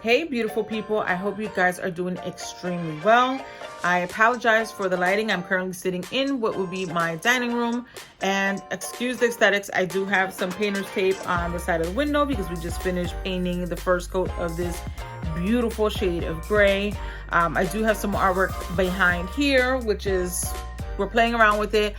Hey beautiful people, I hope you guys are doing extremely well. I apologize for the lighting. I'm currently sitting in what would be my dining room, and excuse the aesthetics, I do have some painter's tape on the side of the window because we just finished painting the first coat of this beautiful shade of gray. I do have some artwork behind here, which is, we're playing around with it.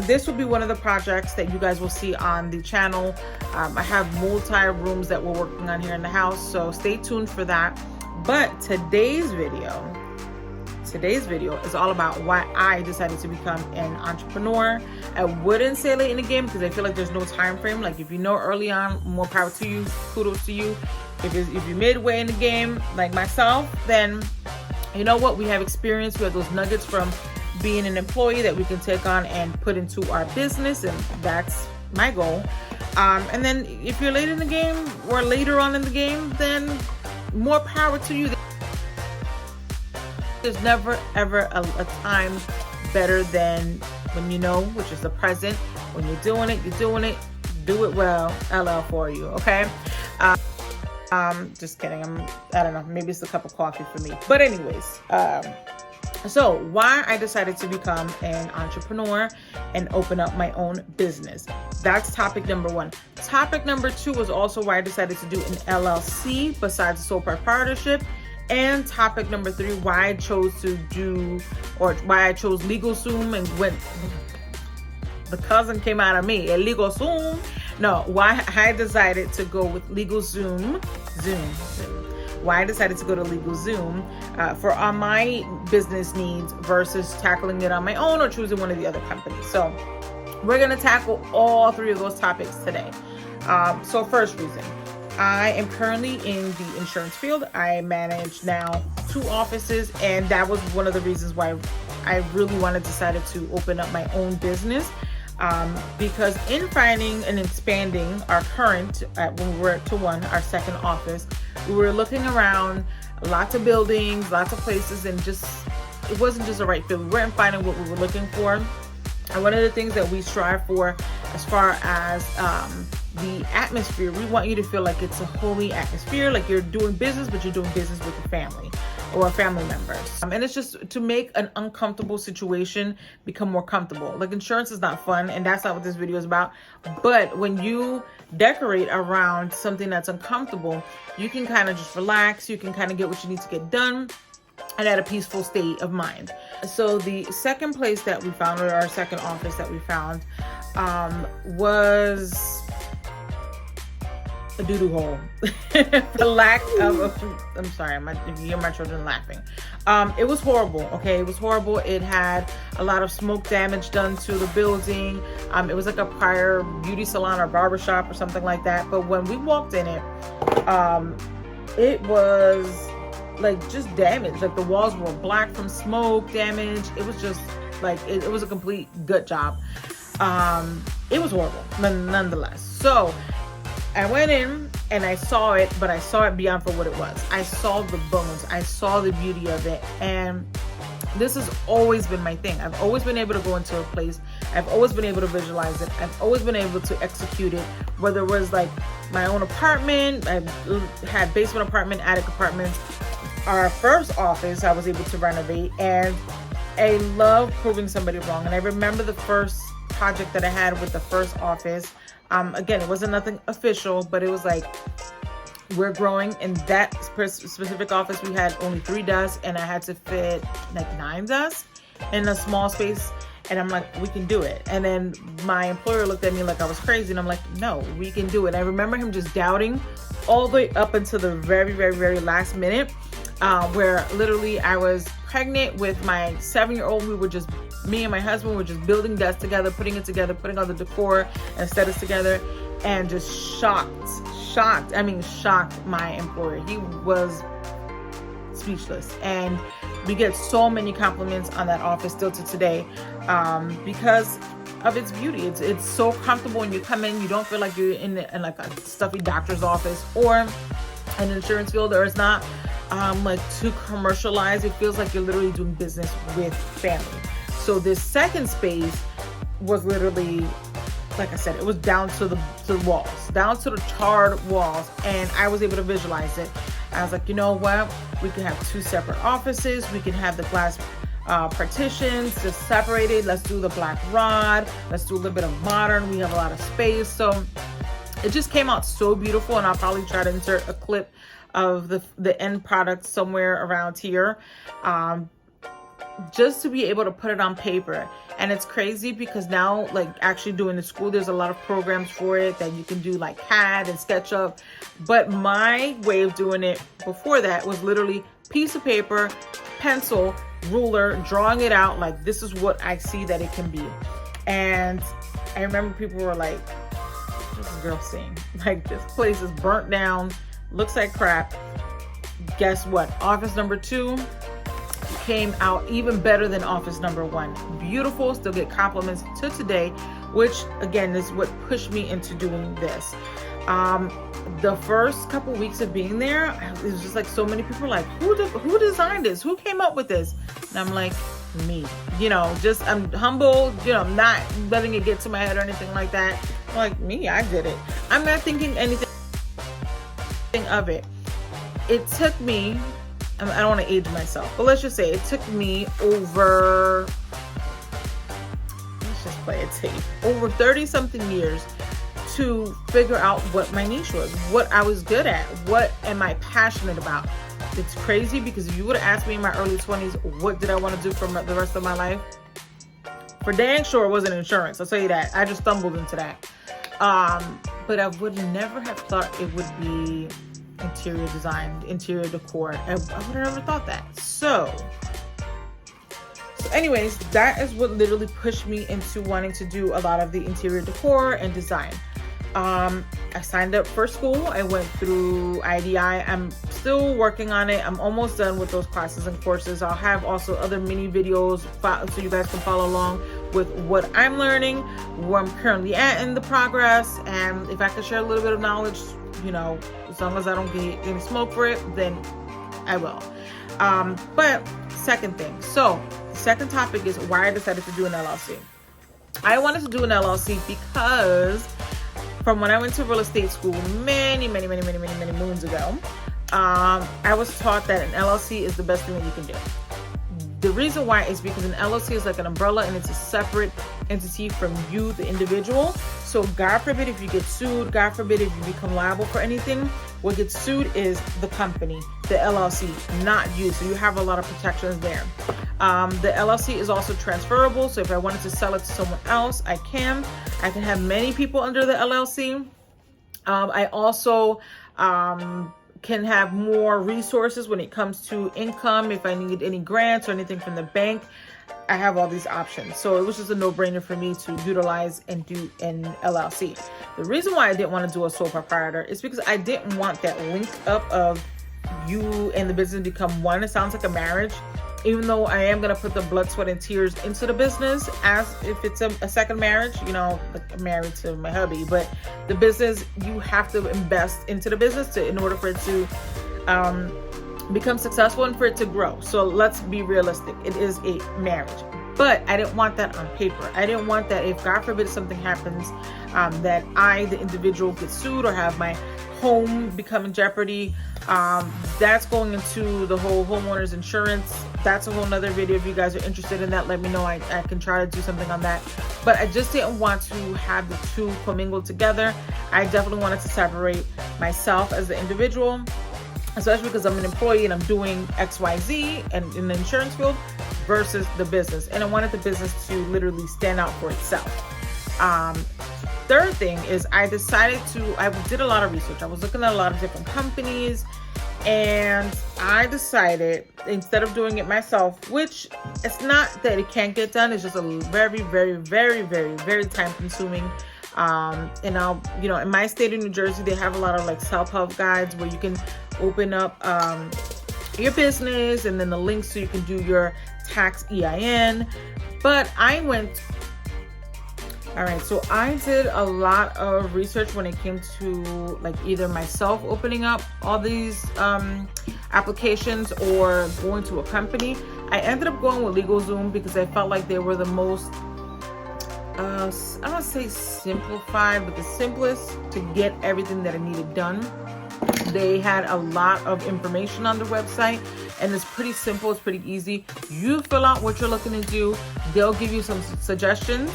This will be one of the projects that you guys will see on the channel. I have multi-rooms that we're working on here in the house, so stay tuned for that. But today's video is all about why I decided to become an entrepreneur. I wouldn't say late in the game because I feel like there's no time frame. Like if you know early on, more power to you, kudos to you. If you're midway in the game like myself, then you know what, we have experience. We have those nuggets from being an employee that we can take on and put into our business, and that's my goal. And then if you're late in the game or later on in the game, then more power to you. There's never ever a time better than when you know, which is the present. When you're doing it, do it well. LL for you, okay? Just kidding. I don't know, maybe it's a cup of coffee for me. But anyways, so why I decided to become an entrepreneur and open up my own business. That's topic number one. Topic number two was also why I decided to do an LLC besides the sole proprietorship. And topic number three, why I chose to do, or why I chose LegalZoom and went, the cousin came out of me, LegalZoom. No, why I decided to go with LegalZoom, why I decided to go to LegalZoom for my business needs versus tackling it on my own or choosing one of the other companies. So we're going to tackle all three of those topics today. So first reason, I am currently in the insurance field. I manage now 2 offices, and that was one of the reasons why I really decided to open up my own business. Because in finding and expanding our current, when we were at our second office, we were looking around lots of buildings, lots of places, and it wasn't just the right fit. We weren't finding what we were looking for. And one of the things that we strive for as far as the atmosphere, we want you to feel like it's a holy atmosphere, like you're doing business, but you're doing business with your family or family members. And it's just to make an uncomfortable situation become more comfortable. Like insurance is not fun, and that's not what this video is about. But when you decorate around something that's uncomfortable, you can kind of just relax. You can kind of get what you need to get done and at a peaceful state of mind. So the second place that we found, or our second office that we found, was a doo-doo hole. For lack of I'm sorry, if you hear my children laughing. It was horrible, okay? It was horrible. It had a lot of smoke damage done to the building. It was like a prior beauty salon or barbershop or something like that. But when we walked in it, it was like just damaged. Like the walls were black from smoke damage. It was just like, it was a complete gut job. It was horrible, nonetheless. So I went in and I saw it, but I saw it beyond for what it was. I saw the bones. I saw the beauty of it. And this has always been my thing. I've always been able to go into a place. I've always been able to visualize it. I've always been able to execute it, whether it was like my own apartment. I had basement apartment, attic apartments. Our first office, I was able to renovate, and I love proving somebody wrong. And I remember the first project that I had with the first office. Again, it wasn't nothing official, but it was like, we're growing. In that specific office, we had only 3 desks, and I had to fit like 9 desks in a small space. And I'm like, we can do it. And then my employer looked at me like I was crazy, and I'm like, no, we can do it. I remember him just doubting all the way up until the very, very, very last minute, where literally I was pregnant with my 7-year-old. Me and my husband were just building desks together, putting it together, putting all the decor and aesthetics together, and just shocked my employer. He was speechless. And we get so many compliments on that office still to today, because of its beauty. It's so comfortable when you come in. You don't feel like you're in like a stuffy doctor's office or an insurance field, or it's not like too commercialized. It feels like you're literally doing business with family. So this second space was literally, like I said, it was down to the walls, down to the charred walls, and I was able to visualize it. I was like, you know what? We can have 2 separate offices. We can have the glass partitions just separated. Let's do the black rod. Let's do a little bit of modern. We have a lot of space. So it just came out so beautiful, and I'll probably try to insert a clip of the end product somewhere around here, just to be able to put it on paper. And it's crazy because now, like, actually doing the school, there's a lot of programs for it that you can do, like CAD and SketchUp. But my way of doing it before that was literally piece of paper, pencil, ruler, drawing it out like this is what I see that it can be. And I remember people were like, "What's this girl saying? Like, this place is burnt down, looks like crap." Guess what? Office number 2 came out even better than office number 1. Beautiful, still get compliments to today, which again is what pushed me into doing this. The first couple weeks of being there, it was just like so many people were like, who designed this? Who came up with this? And I'm like, me. You know, just I'm humble, you know, I'm not letting it get to my head or anything like that. I'm like, me, I did it. I'm not thinking anything of it. It took me, I don't want to age myself, but let's just say it took me over, let's just play it safe, over 30 something years to figure out what my niche was, what I was good at, what am I passionate about. It's crazy because if you would have asked me in my early 20s, what did I want to do for the rest of my life? For dang sure it wasn't insurance, I'll tell you that. I just stumbled into that. But I would never have thought it would be interior design, interior decor. I would have never thought that. So anyways, that is what literally pushed me into wanting to do a lot of the interior decor and design. I signed up for school. I went through IDI. I'm still working on it. I'm almost done with those classes and courses. I'll have also other mini videos so you guys can follow along with what I'm learning, where I'm currently at in the progress, and if I can share a little bit of knowledge, you know, as long as I don't get any smoke for it, then I will. But second thing, so the second topic is why I decided to do an LLC. I wanted to do an LLC because from when I went to real estate school many moons ago, I was taught that an LLC is the best thing that you can do. The reason why is because an LLC is like an umbrella and it's a separate entity from you, the individual. So God forbid if you get sued, God forbid if you become liable for anything, what gets sued is the company, the LLC, not you. So you have a lot of protections there. The LLC is also transferable. So if I wanted to sell it to someone else, I can. I can have many people under the LLC. I also can have more resources when it comes to income. If I need any grants or anything from the bank, I have all these options. So it was just a no-brainer for me to utilize and do an LLC. The reason why I didn't want to do a sole proprietor is because I didn't want that link up of you and the business become one. It sounds like a marriage, even though I am going to put the blood, sweat, and tears into the business as if it's a second marriage, you know, like I'm married to my hubby. But the business, you have to invest into the business in order for it to become successful and for it to grow. So let's be realistic. It is a marriage. But I didn't want that on paper. I didn't want that if God forbid something happens, that I, the individual, get sued or have my home become in jeopardy. That's going into the whole homeowner's insurance. That's a whole nother video. If you guys are interested in that, let me know. I can try to do something on that. But I just didn't want to have the two commingled together. I definitely wanted to separate myself as the individual, especially because I'm an employee and I'm doing XYZ and in the insurance field versus the business. And I wanted the business to literally stand out for itself. Third thing is I did a lot of research. I was looking at a lot of different companies, and I decided instead of doing it myself, which it's not that it can't get done, it's just a very time consuming. And I'll, you know, in my state of New Jersey, they have a lot of like self-help guides where you can open up your business and then the links so you can do your tax EIN. But so I did a lot of research when it came to like either myself opening up all these applications or going to a company. I ended up going with LegalZoom because I felt like they were the most I don't say simplified, but the simplest to get everything that I needed done. They had a lot of information on their website, and it's pretty simple. It's pretty easy. You fill out what you're looking to do. They'll give you some suggestions.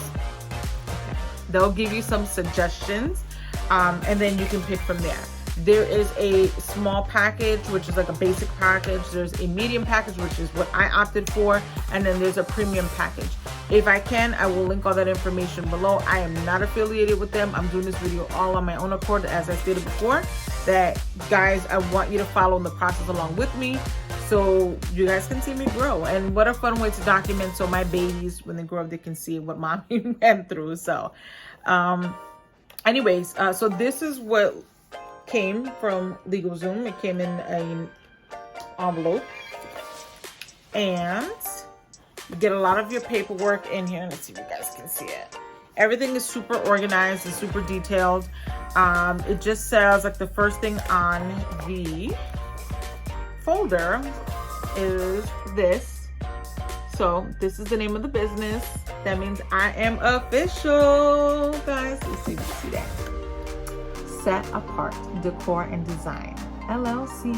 And then you can pick from there. There is a small package, which is like a basic package. There's a medium package, which is what I opted for. And then there's a premium package. If I can, I will link all that information below. I am not affiliated with them. I'm doing this video all on my own accord, as I stated before. That, guys, I want you to follow the process along with me, so you guys can see me grow. And what a fun way to document, so my babies, when they grow up, they can see what mommy went through. So anyways, so this is what came from LegalZoom. It came in an envelope, and you get a lot of your paperwork in here. Let's see if you guys can see it. Everything is super organized and super detailed. It just says, like, the first thing on the folder is this. So this is the name of the business. That means I am official, guys. Let's see if you see that. Set Apart Decor and Design LLC.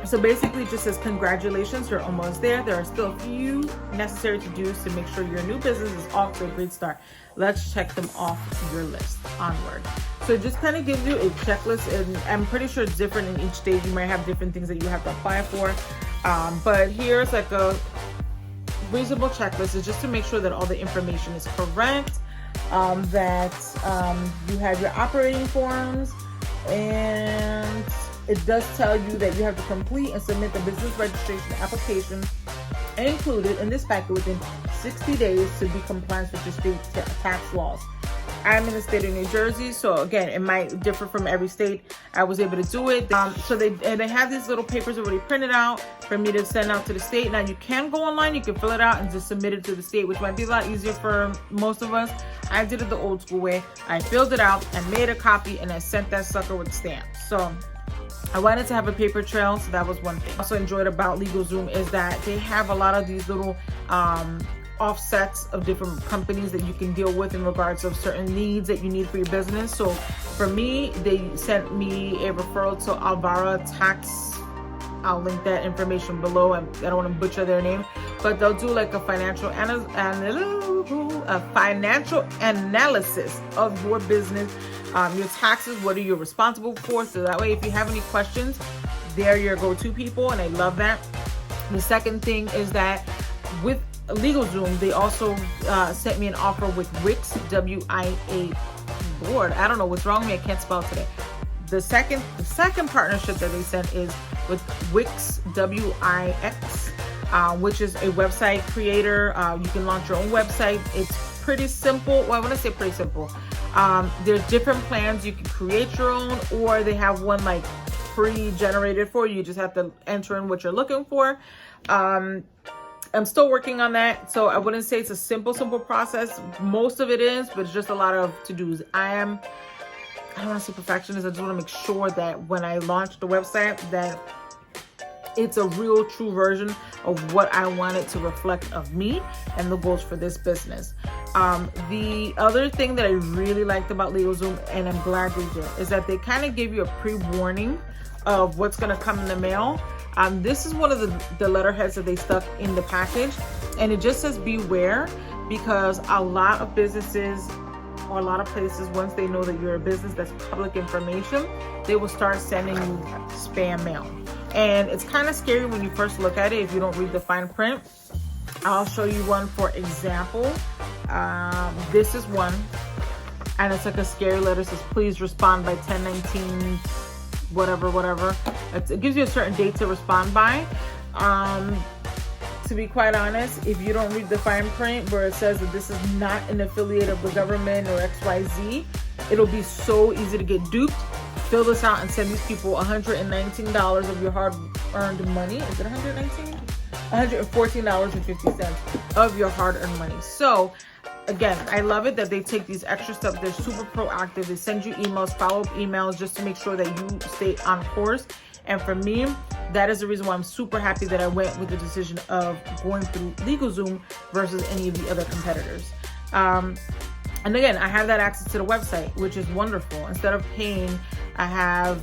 So basically it just says, congratulations, you're almost there. There are still a few necessary to-dos to make sure your new business is off to a great start. Let's check them off your list. Onward. So it just kind of gives you a checklist, and I'm pretty sure it's different in each state. You might have different things that you have to apply for. But here's like a reasonable checklist. It's just to make sure that all the information is correct, that you have your operating forms, and it does tell you that you have to complete and submit the business registration application included in this packet within 60 days to be compliant with your state tax laws. I'm in the state of New Jersey, so again, it might differ from every state. I was able to do it. So they have these little papers already printed out for me to send out to the state. Now you can go online, you can fill it out and just submit it to the state, which might be a lot easier for most of us. I did it the old school way. I filled it out and made a copy, and I sent that sucker with stamps. So I wanted to have a paper trail, so that was one thing. Also enjoyed about LegalZoom is that they have a lot of these little offsets of different companies that you can deal with in regards of certain needs that you need for your business. So for me, they sent me a referral to Alvara Tax. I'll link that information below. I don't want to butcher their name, but they'll do like a financial analysis of your business, your taxes, what are you responsible for. So that way, if you have any questions, they're your go-to people, and I love that. The second thing is that with LegalZoom, they also sent me an offer with Wix, W-I-A, Lord, I don't know what's wrong with me, I can't spell today. The second partnership that they sent is with Wix, W-I-X, which is a website creator. You can launch your own website. It's pretty simple. Well, I want to say pretty simple. There's different plans. You can create your own, or they have one like pre-generated for you. You just have to enter in what you're looking for. I'm still working on that, so I wouldn't say it's a simple process. Most of it is, but it's just a lot of to-dos. I don't want to say perfectionist. I just want to make sure that when I launch the website, that it's a real true version of what I want it to reflect of me and the goals for this business. The other thing that I really liked about LegalZoom, and I'm glad they did, is that they kind of give you a pre-warning of what's going to come in the mail. This is one of the letterheads that they stuck in the package, and it just says beware, because a lot of businesses or a lot of places, once they know that you're a business that's public information, they will start sending you spam mail. And it's kind of scary when you first look at it if you don't read the fine print. I'll show you one for example. This is one, and it's like a scary letter. It says, please respond by 10/19, whatever. It gives you a certain date to respond by. To be quite honest, if you don't read the fine print where it says that this is not an affiliate of the government or XYZ, it'll be so easy to get duped. Fill this out and send these people $119 of your hard-earned money. Is it $119? $114.50 of your hard-earned money. So again, I love it that they take these extra steps. They're super proactive. They send you emails, follow-up emails, just to make sure that you stay on course. And for me, that is the reason why I'm super happy that I went with the decision of going through LegalZoom versus any of the other competitors. And again, I have that access to the website, which is wonderful. Instead of paying, I have,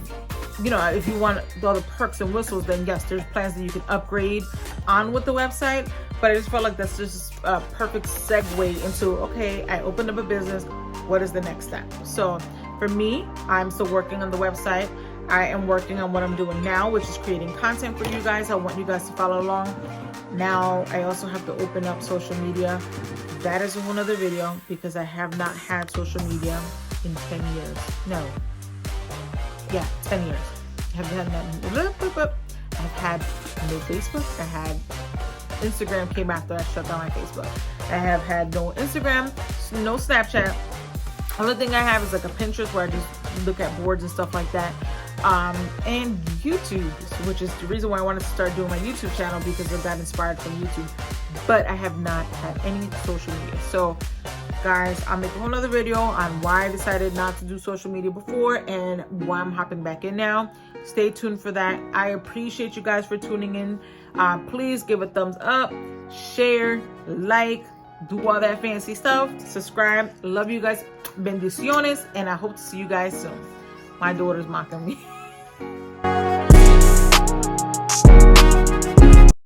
you know, if you want all the perks and whistles, then yes, there's plans that you can upgrade on with the website. But I just felt like that's just a perfect segue into, okay, I opened up a business. What is the next step? So for me, I'm still working on the website. I am working on what I'm doing now, which is creating content for you guys. I want you guys to follow along. Now, I also have to open up social media. That is a whole nother video because I have not had social media in 10 years. No. Yeah, 10 years. I haven't had that. I've had no Facebook. I had Instagram came after I shut down my Facebook. I have had no Instagram, no Snapchat. Only thing I have is like a Pinterest where I just look at boards and stuff like that. And YouTube, which is the reason why I wanted to start doing my YouTube channel, because I got inspired from YouTube. But I have not had any social media. So guys, I'll make a whole nother video on why I decided not to do social media before and why I'm hopping back in now. Stay tuned for that. I appreciate you guys for tuning in. Please give a thumbs up, share, like, do all that fancy stuff, subscribe. Love you guys. Bendiciones, and I hope to see you guys soon. My daughter's mocking me.